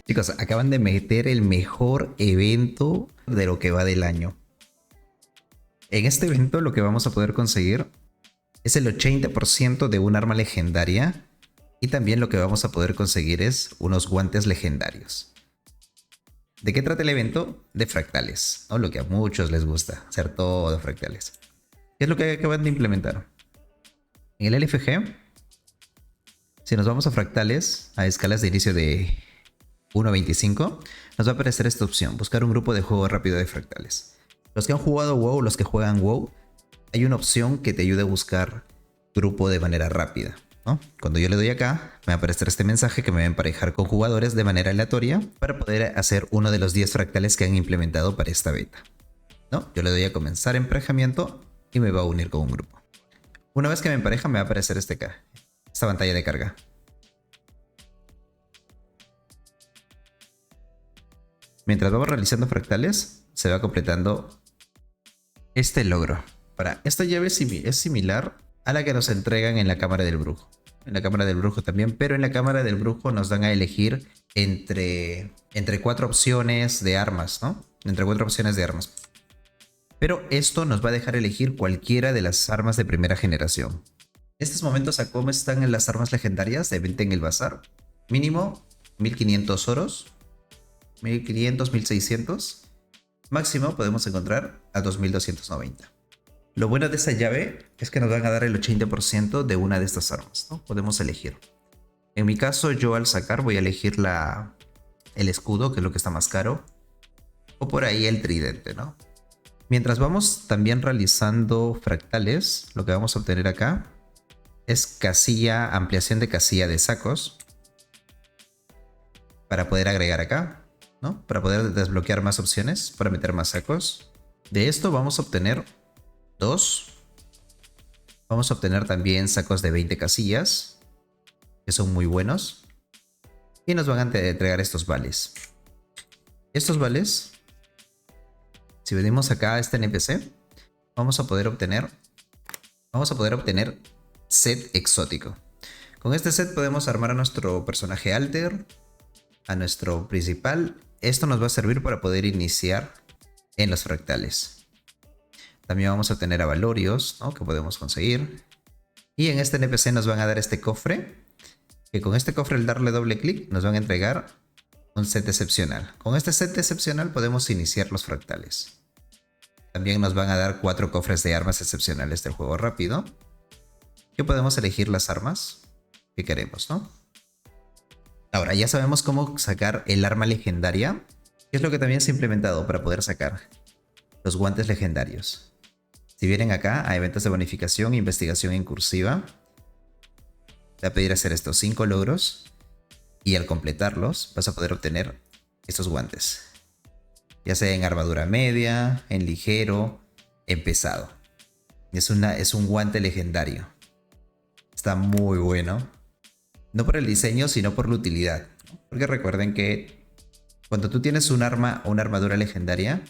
Chicos, acaban de meter el mejor evento de lo que va del año. En este evento lo que vamos a poder conseguir es el 80% de un arma legendaria. Y también lo que vamos a poder conseguir es unos guantes legendarios. ¿De qué trata el evento? De fractales, ¿no? Lo que a muchos les gusta, hacer todo de fractales. ¿Qué es lo que acaban de implementar? En el LFG, si nos vamos a fractales, a escalas de inicio de 1 a 25, nos va a aparecer esta opción, buscar un grupo de juego rápido de fractales. Los que han jugado WoW, los que juegan WoW, hay una opción que te ayuda a buscar grupo de manera rápida, ¿no? Cuando yo le doy acá, me va a aparecer este mensaje que me va a emparejar con jugadores de manera aleatoria para poder hacer uno de los 10 fractales que han implementado para esta beta, ¿no? Yo le doy a comenzar emparejamiento y me va a unir con un grupo. Una vez que me empareja, me va a aparecer esta pantalla de carga. Mientras vamos realizando fractales, se va completando este logro. Ahora, esta llave es similar a la que nos entregan en la cámara del brujo. En la cámara del brujo también, pero en la cámara del brujo nos dan a elegir entre 4 opciones de armas, ¿no? Entre 4 opciones de armas. Pero esto nos va a dejar elegir cualquiera de las armas de primera generación. En estos momentos, ¿a cómo están las armas legendarias de venta en el bazar? Mínimo 1500 oros, 1500, 1600. Máximo podemos encontrar a 2290. Lo bueno de esta llave es que nos van a dar el 80% de una de estas armas, ¿no? Podemos elegir. En mi caso, yo al sacar voy a elegir el escudo, que es lo que está más caro. O por ahí el tridente, ¿no? Mientras vamos también realizando fractales, lo que vamos a obtener acá es ampliación de casilla de sacos. Para poder agregar acá, ¿no? Para poder desbloquear más opciones, para meter más sacos. De esto vamos a obtener 2. Vamos a obtener también sacos de 20 casillas, que son muy buenos. Y nos van a entregar estos vales. Estos vales, si venimos acá a este NPC, vamos a poder obtener set exótico. Con este set podemos armar a nuestro personaje alter, a nuestro principal. Esto nos va a servir para poder iniciar en los fractales. También vamos a tener a Valorios, ¿no? Que podemos conseguir. Y en este NPC nos van a dar este cofre. Que con este cofre, al darle doble clic, nos van a entregar un set excepcional. Con este set excepcional podemos iniciar los fractales. También nos van a dar 4 cofres de armas excepcionales del juego rápido. Que podemos elegir las armas que queremos, ¿no? Ahora ya sabemos cómo sacar el arma legendaria. Que es lo que también se ha implementado para poder sacar los guantes legendarios. Si vienen acá a eventos de bonificación e investigación incursiva, te va a pedir hacer estos 5 logros y al completarlos vas a poder obtener estos guantes. Ya sea en armadura media, en ligero, en pesado. Es un guante legendario. Está muy bueno. No por el diseño, sino por la utilidad. Porque recuerden que cuando tú tienes un arma o una armadura legendaria,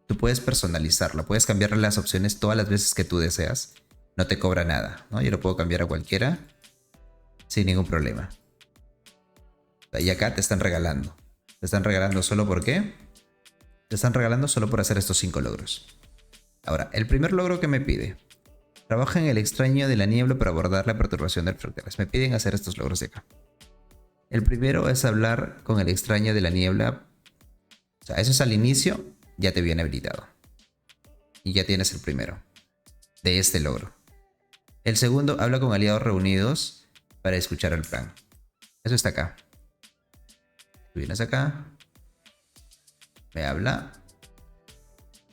tú puedes personalizarla, puedes cambiarle las opciones todas las veces que tú deseas. No te cobra nada, ¿no? Yo lo puedo cambiar a cualquiera sin ningún problema. Y acá te están regalando. Te están regalando solo ¿por qué? Te están regalando solo por hacer estos 5 logros. Ahora, el primer logro que me pide. Trabaja en el extraño de la niebla para abordar la perturbación del fractales. Me piden hacer estos logros de acá. El primero es hablar con el extraño de la niebla. O sea, eso es al inicio. Ya te viene habilitado. Y ya tienes el primero de este logro. El segundo, habla con aliados reunidos para escuchar el plan. Eso está acá. Tú vienes acá. Me habla.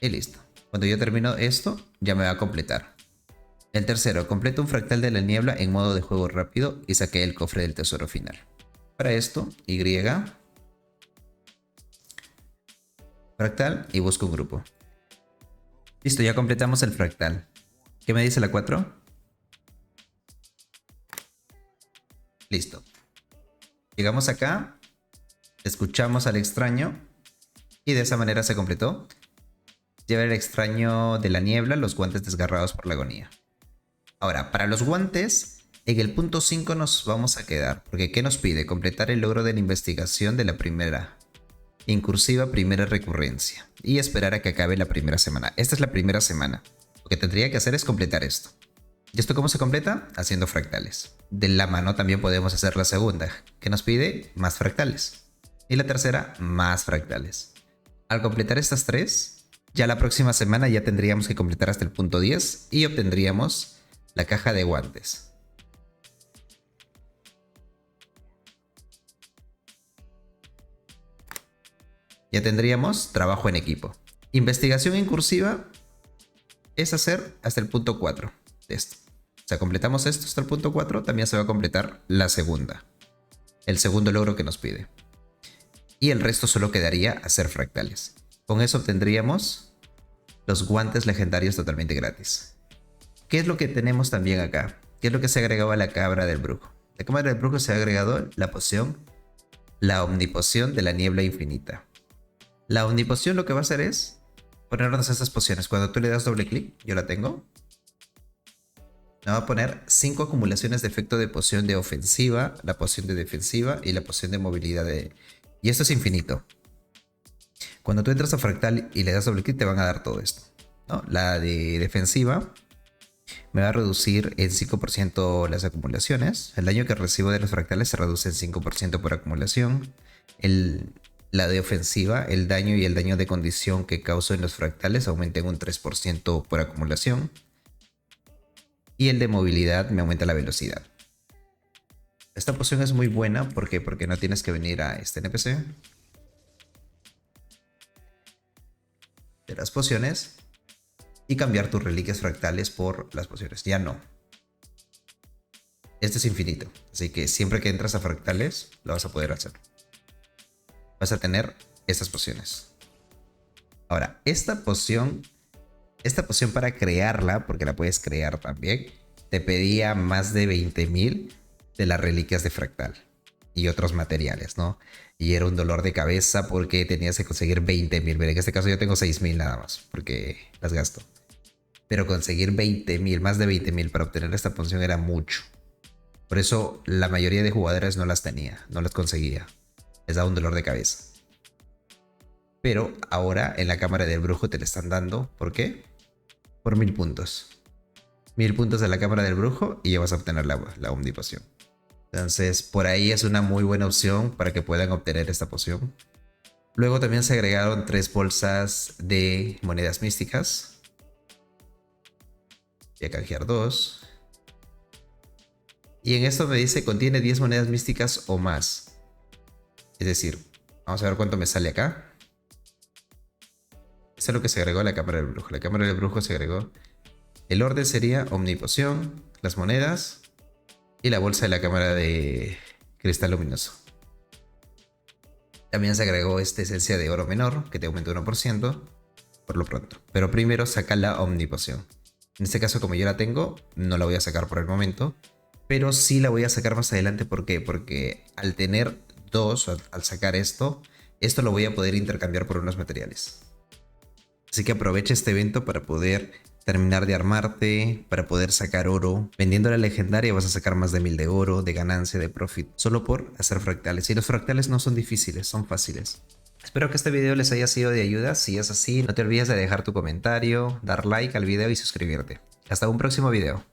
Y listo. Cuando yo termino esto, ya me va a completar. El tercero, completa un fractal de la niebla en modo de juego rápido y saqué el cofre del tesoro final. Para esto, Y. Fractal y busco un grupo. Listo, ya completamos el fractal. ¿Qué me dice la 4? Listo. Llegamos acá, escuchamos al extraño y de esa manera se completó. Lleva el extraño de la niebla, los guantes desgarrados por la agonía. Ahora, para los guantes En el punto 5 nos vamos a quedar, porque ¿qué nos pide? Completar el logro de la investigación de la primera incursiva primera recurrencia y esperar a que acabe la primera semana. Esta es la primera semana. Lo que tendría que hacer es completar esto. ¿Y esto cómo se completa? Haciendo fractales. De la mano también podemos hacer la segunda, que nos pide más fractales. Y la tercera, más fractales. Al completar estas tres, ya la próxima semana ya tendríamos que completar hasta el punto 10 y obtendríamos la caja de guantes. Ya tendríamos trabajo en equipo. Investigación incursiva es hacer hasta el punto 4 de esto. O sea, completamos esto hasta el punto 4, también se va a completar la segunda. El segundo logro que nos pide. Y el resto solo quedaría hacer fractales. Con eso obtendríamos los guantes legendarios totalmente gratis. ¿Qué es lo que tenemos también acá? ¿Qué es lo que se ha agregado a la cabra del brujo? A la cabra del brujo se ha agregado la poción, la omnipoción de la niebla infinita. La omnipoción lo que va a hacer es ponernos estas pociones. Cuando tú le das doble clic, yo la tengo. Me va a poner 5 acumulaciones de efecto de poción de ofensiva, la poción de defensiva y la poción de movilidad de... Y esto es infinito. Cuando tú entras a fractal y le das doble clic te van a dar todo esto, ¿no? La de defensiva me va a reducir en 5% las acumulaciones. El daño que recibo de los fractales se reduce en 5% por acumulación. La de ofensiva, el daño y el daño de condición que causo en los fractales aumenta en un 3% por acumulación. Y el de movilidad me aumenta la velocidad. Esta poción es muy buena, ¿por qué? Porque no tienes que venir a este NPC de las pociones y cambiar tus reliquias fractales por las pociones. Ya no. Este es infinito, así que siempre que entras a fractales lo vas a poder hacer. Vas a tener estas pociones. Ahora, esta poción para crearla, porque la puedes crear también, te pedía más de 20.000 de las reliquias de fractal y otros materiales, ¿no? Y era un dolor de cabeza porque tenías que conseguir 20.000. Pero en este caso yo tengo 6.000 nada más, porque las gasto. Pero conseguir 20.000, más de 20.000 para obtener esta poción era mucho. Por eso la mayoría de jugadores no las tenía, no las conseguía. Les daba un dolor de cabeza. Pero ahora en la cámara del brujo te le están dando, ¿por qué? Por 1000 puntos. 1000 puntos de la cámara del brujo y ya vas a obtener la omnipoción. Entonces por ahí es una muy buena opción para que puedan obtener esta poción. Luego también se agregaron 3 bolsas de monedas místicas. Voy a canjear 2. Y en esto me dice contiene 10 monedas místicas o más. Es decir, vamos a ver cuánto me sale acá. Eso es lo que se agregó a la cámara del brujo. La cámara del brujo se agregó. El orden sería omnipoción, las monedas y la bolsa de la cámara de cristal luminoso. También se agregó esta esencia de oro menor que te aumenta 1% por lo pronto. Pero primero saca la omnipoción. En este caso, como yo la tengo, no la voy a sacar por el momento. Pero sí la voy a sacar más adelante. ¿Por qué? Porque al tener 2, al sacar esto lo voy a poder intercambiar por unos materiales. Así que aprovecha este evento para poder terminar de armarte, para poder sacar oro. Vendiendo la legendaria vas a sacar más de 1000 de oro, de ganancia, de profit, solo por hacer fractales. Y los fractales no son difíciles, son fáciles. Espero que este video les haya sido de ayuda. Si es así, no te olvides de dejar tu comentario, dar like al video y suscribirte. Hasta un próximo video.